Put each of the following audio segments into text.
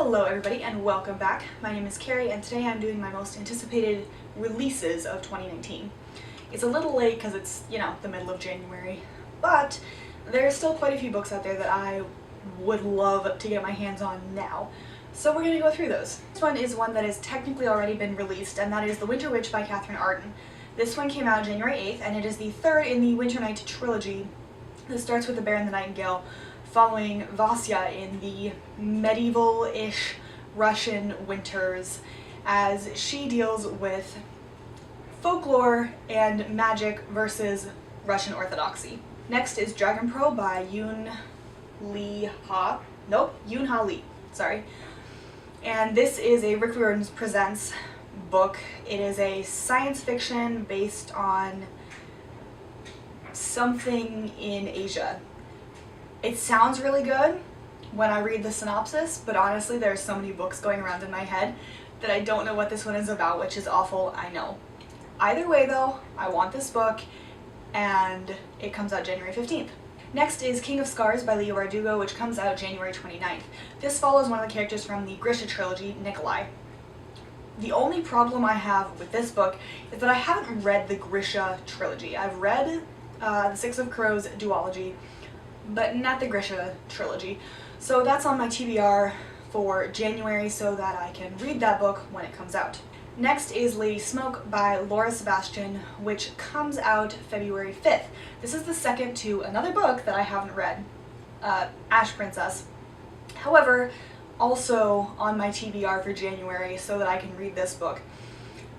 Hello everybody and welcome back. My name is Kari and today I'm doing my most anticipated releases of 2019. It's a little late because it's, the middle of January, but there's still quite a few books out there that I would love to get my hands on now. So we're going to go through those. This one is one that has technically already been released, and that is The Winter Witch by Katherine Arden. This one came out January 8th and it is the third in the Winter Night trilogy that starts with The Bear and the Nightingale, following Vasya in the medieval-ish Russian winters as she deals with folklore and magic versus Russian orthodoxy. Next is Dragon Pearl by Yoon Ha Lee, sorry. And this is a Rick Riordan Presents book. It is a science fiction based on something in Asia. It sounds really good when I read the synopsis, but honestly there's so many books going around in my head that I don't know what this one is about, which is awful, I know. Either way though, I want this book, and it comes out January 15th. Next is King of Scars by Leigh Bardugo, which comes out January 29th. This follows one of the characters from the Grisha trilogy, Nikolai. The only problem I have with this book is that I haven't read the Grisha trilogy. I've read the Six of Crows duology, but not the Grisha trilogy. So that's on my TBR for January so that I can read that book when it comes out. Next is Lady Smoke by Laura Sebastian, which comes out February 5th. This is the second to another book that I haven't read, Ash Princess. However, also on my TBR for January so that I can read this book.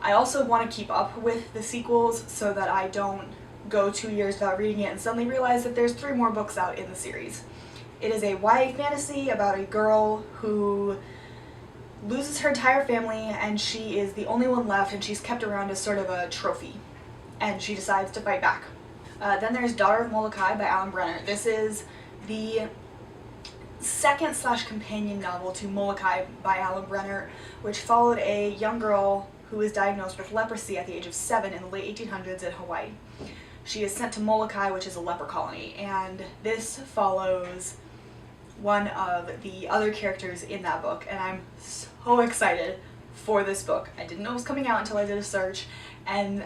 I also want to keep up with the sequels so that I don't go 2 years without reading it and suddenly realize that there's 3 more books out in the series. It is a YA fantasy about a girl who loses her entire family and she is the only one left, and she's kept around as sort of a trophy, and she decides to fight back. Then there's Daughter of Moloka'i by Alan Brenner. This is the second/companion novel to Moloka'i by Alan Brenner, which followed a young girl who was diagnosed with leprosy at the age of 7 in the late 1800s in Hawaii. She is sent to Moloka'i, which is a leper colony, and this follows one of the other characters in that book, and I'm so excited for this book. I didn't know it was coming out until I did a search, and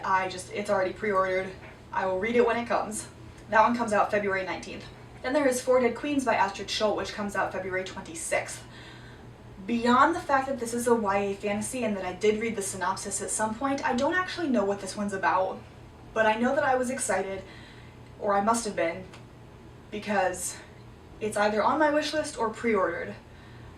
it's already pre-ordered. I will read it when it comes. That one comes out February 19th. Then there is Four Dead Queens by Astrid Schuldt, which comes out February 26th. Beyond the fact that this is a YA fantasy and that I did read the synopsis at some point, I don't actually know what this one's about. But I know that I was excited, or I must have been, because it's either on my wish list or pre-ordered.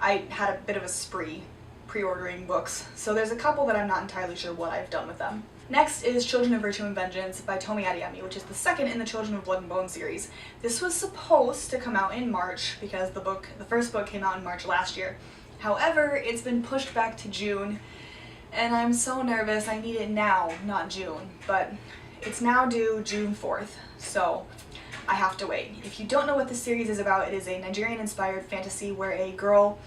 I had a bit of a spree pre-ordering books, so there's a couple that I'm not entirely sure what I've done with them. Next is Children of Virtue and Vengeance by Tomi Adeyemi, which is the second in the Children of Blood and Bone series. This was supposed to come out in March because the first book came out in March last year. However, it's been pushed back to June, and I'm so nervous. I need it now, not June, but it's now due June 4th, so I have to wait. If you don't know what this series is about, it is a Nigerian-inspired fantasy where a girl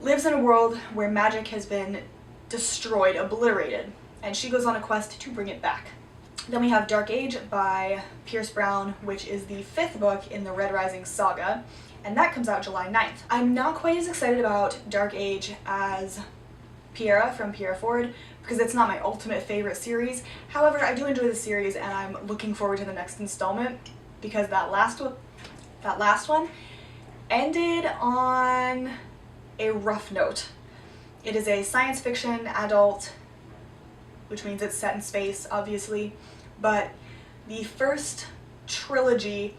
lives in a world where magic has been destroyed, obliterated, and she goes on a quest to bring it back. Then we have Dark Age by Pierce Brown, which is the 5th book in the Red Rising saga, and that comes out July 9th. I'm not quite as excited about Dark Age as Piera from Piera Ford, because it's not my ultimate favorite series. However, I do enjoy the series and I'm looking forward to the next installment, because that last one ended on a rough note. It is a science fiction adult, which means it's set in space, obviously, but the first trilogy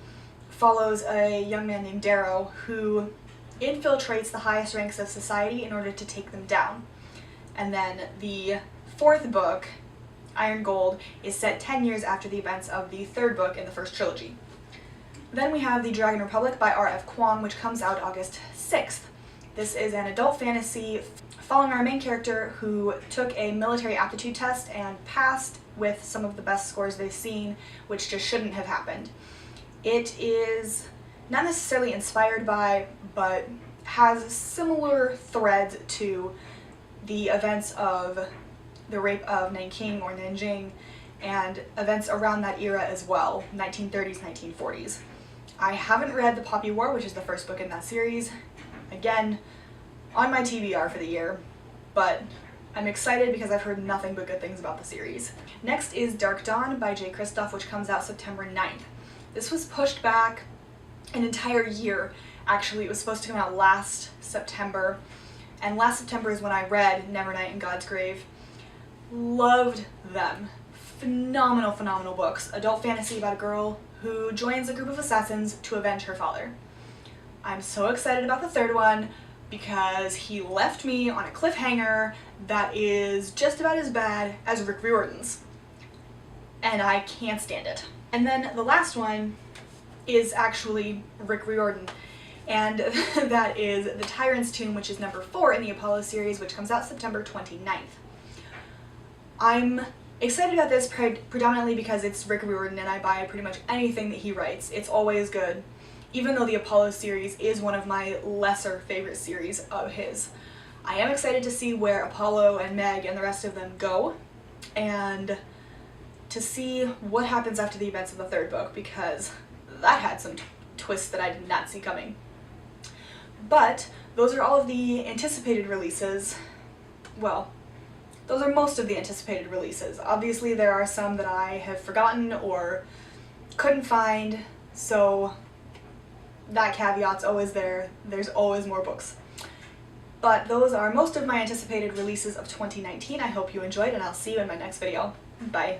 follows a young man named Darrow who infiltrates the highest ranks of society in order to take them down. And then the 4th book, Iron Gold, is set 10 years after the events of the 3rd book in the first trilogy. Then we have The Dragon Republic by R.F. Kuang, which comes out August 6th. This is an adult fantasy following our main character who took a military aptitude test and passed with some of the best scores they've seen, which just shouldn't have happened. It is not necessarily inspired by, but has similar threads to the events of the rape of Nanking or Nanjing and events around that era as well, 1930s, 1940s. I haven't read The Poppy War, which is the first book in that series. Again, on my TBR for the year, but I'm excited because I've heard nothing but good things about the series. Next is Dark Dawn by Jay Kristoff, which comes out September 9th. This was pushed back an entire year. Actually, it was supposed to come out last September, and last September is when I read Nevernight and God's Grave. Loved them. Phenomenal, phenomenal books. Adult fantasy about a girl who joins a group of assassins to avenge her father. I'm so excited about the third one because he left me on a cliffhanger that is just about as bad as Rick Riordan's, and I can't stand it. And then the last one is actually Rick Riordan, and that is The Tyrant's Tomb, which is number 4 in the Apollo series, which comes out September 29th. I'm excited about this predominantly because it's Rick Riordan and I buy pretty much anything that he writes. It's always good, even though the Apollo series is one of my lesser favorite series of his. I am excited to see where Apollo and Meg and the rest of them go, and to see what happens after the events of the third book, because that had some twists that I did not see coming. But those are all of the anticipated releases. Well, those are most of the anticipated releases. Obviously there are some that I have forgotten or couldn't find, so that caveat's always there. There's always more books. But those are most of my anticipated releases of 2019. I hope you enjoyed, and I'll see you in my next video. Bye.